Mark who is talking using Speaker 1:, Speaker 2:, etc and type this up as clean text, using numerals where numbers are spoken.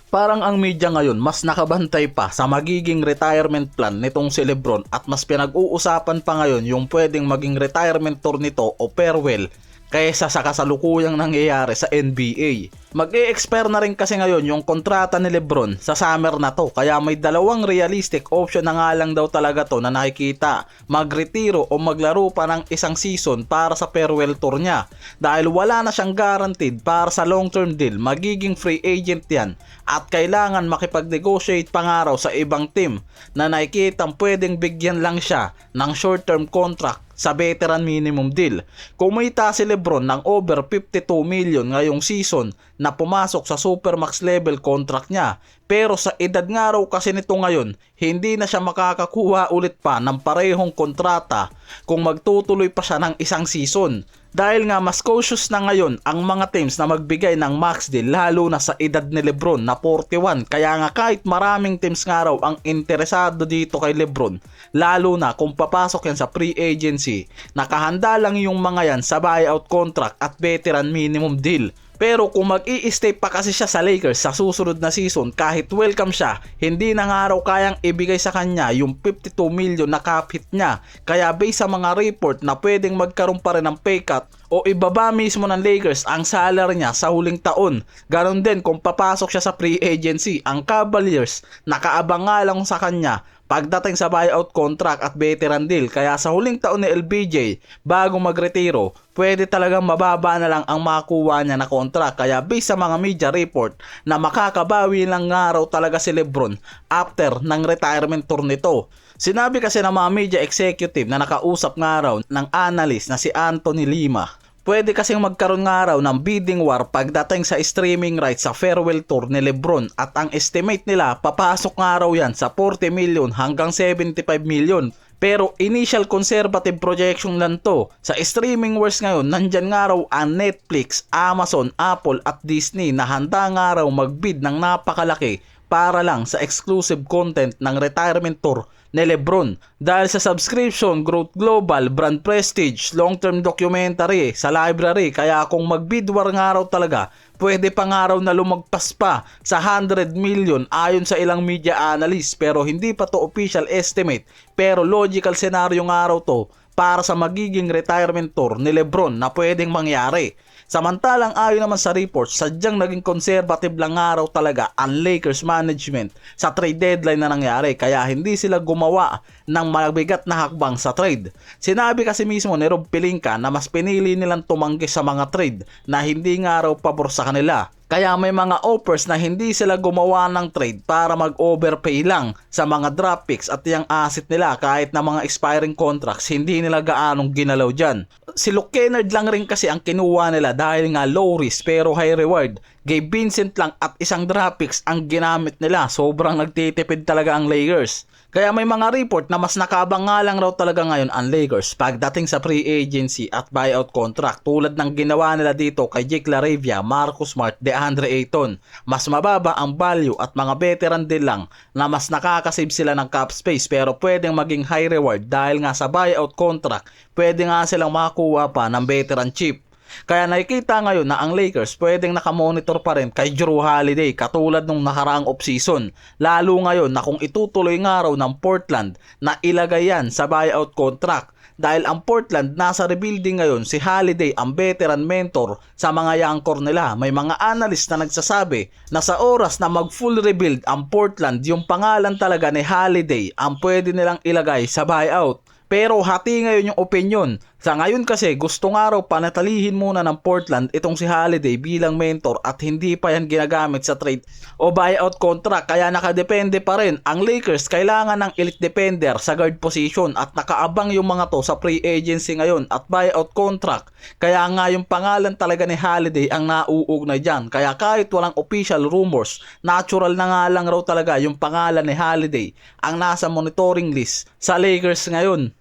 Speaker 1: Parang ang media ngayon mas nakabantay pa sa magiging retirement plan nitong si Lebron at mas pinag-uusapan pa ngayon yung pwedeng maging retirement tour nito o farewell kaysa sa kasalukuyang nangyayari sa NBA. Mag-e-expire na rin kasi ngayon yung kontrata ni Lebron sa summer na to, kaya may dalawang realistic option na nga lang daw talaga to na nakikita: magretiro o maglaro pa ng isang season para sa farewell tour niya. Dahil wala na siyang guaranteed para sa long term deal, magiging free agent yan at kailangan makipag-negotiate pa nga raw sa ibang team na nakikitang pwedeng bigyan lang siya ng short term contract sa veteran minimum deal. Kumita si Lebron ng over 52 million ngayong season na pumasok sa supermax level contract niya. Pero sa edad nga raw kasi nito ngayon, hindi na siya makakakuha ulit pa ng parehong kontrata kung magtutuloy pa siya ng isang season. Dahil nga mas cautious na ngayon ang mga teams na magbigay ng max deal, lalo na sa edad ni Lebron na 41. Kaya nga kahit maraming teams nga raw ang interesado dito kay Lebron, lalo na kung papasok yan sa free agency, nakahanda lang yung mga yan sa buyout contract at veteran minimum deal. Pero kung mag-i-stay pa kasi siya sa Lakers sa susunod na season, kahit welcome siya, hindi na nga raw kayang ibigay sa kanya yung 52 million na cap hit niya. Kaya based sa mga report na pwedeng magkaroon pa rin ng pay cut o ibaba mismo ng Lakers ang salary niya sa huling taon. Ganon din kung papasok siya sa free agency, ang Cavaliers nakaabang nga lang sa kanya pagdating sa buyout contract at veteran deal. Kaya sa huling taon ni LBJ, bago magretiro, pwede talagang mababa na lang ang makuha niya na contract. Kaya based sa mga media report na makakabawi lang nga raw talaga si Lebron after ng retirement tour nito. Sinabi kasi ng mga media executive na nakausap nga raw ng analyst na si Anthony Lima, pwede kasing magkaroon nga raw ng bidding war pagdating sa streaming rights sa farewell tour ni Lebron, at ang estimate nila papasok nga raw yan sa 40 million hanggang 75 million. Pero initial conservative projection lang to. Sa streaming wars ngayon, nandyan nga raw ang Netflix, Amazon, Apple at Disney na handa nga raw magbid ng napakalaki para lang sa exclusive content ng retirement tour ni Lebron. Dahil sa subscription, growth global, brand prestige, long-term documentary sa library. Kaya kung mag-bid war nga raw talaga, pwede pa nga raw na lumagpas pa sa 100 million ayon sa ilang media analysts. Pero hindi pa to official estimate, pero logical scenario nga raw to para sa magiging retirement tour ni Lebron na pwedeng mangyari. Samantalang ayon naman sa reports, sadyang naging conservative lang nga raw talaga ang Lakers management sa trade deadline na nangyari, kaya hindi sila gumawa ng mabigat na hakbang sa trade. Sinabi kasi mismo ni Rob Pelinka na mas pinili nilang tumanggi sa mga trade na hindi nga raw pabor sa kanila. Kaya may mga offers na hindi sila gumawa ng trade para mag-overpay lang sa mga draft picks at yung asset nila, kahit na mga expiring contracts hindi nila gaanong ginalaw dyan. Si Luke Kennard lang rin kasi ang kinuha nila dahil nga low risk pero high reward. Gabe Vincent lang at isang draft picks ang ginamit nila. Sobrang nagtitipid talaga ang Lakers. Kaya may mga report na mas nakabang nga lang raw talaga ngayon ang Lakers pagdating sa free agency at buyout contract, tulad ng ginawa nila dito kay Jake LaRavia, Marcus Smart, DeAndre Ayton. Mas mababa ang value at mga veteran din lang na mas nakakasave sila ng cap space, pero pwedeng maging high reward dahil nga sa buyout contract pwede nga silang makakuha pa ng veteran chip. Kaya nakikita ngayon na ang Lakers pwedeng nakamonitor pa rin kay Jrue Holiday katulad nung nakaraang offseason. Lalo ngayon na kung itutuloy nga raw ng Portland na ilagay yan sa buyout contract. Dahil ang Portland nasa rebuilding ngayon, si Holiday ang veteran mentor sa mga young core nila. May mga analyst na nagsasabi na sa oras na mag full rebuild ang Portland, yung pangalan talaga ni Holiday ang pwede nilang ilagay sa buyout. Pero hati ngayon yung opinion. Sa ngayon kasi gusto nga raw panatalihin muna ng Portland itong si Holiday bilang mentor at hindi pa yan ginagamit sa trade o buyout contract. Kaya nakadepende pa rin. Ang Lakers kailangan ng elite defender sa guard position at nakaabang yung mga to sa free agency ngayon at buyout contract. Kaya nga yung pangalan talaga ni Holiday ang nauugnay dyan. Kaya kahit walang official rumors, natural na nga lang raw talaga yung pangalan ni Holiday ang nasa monitoring list sa Lakers ngayon.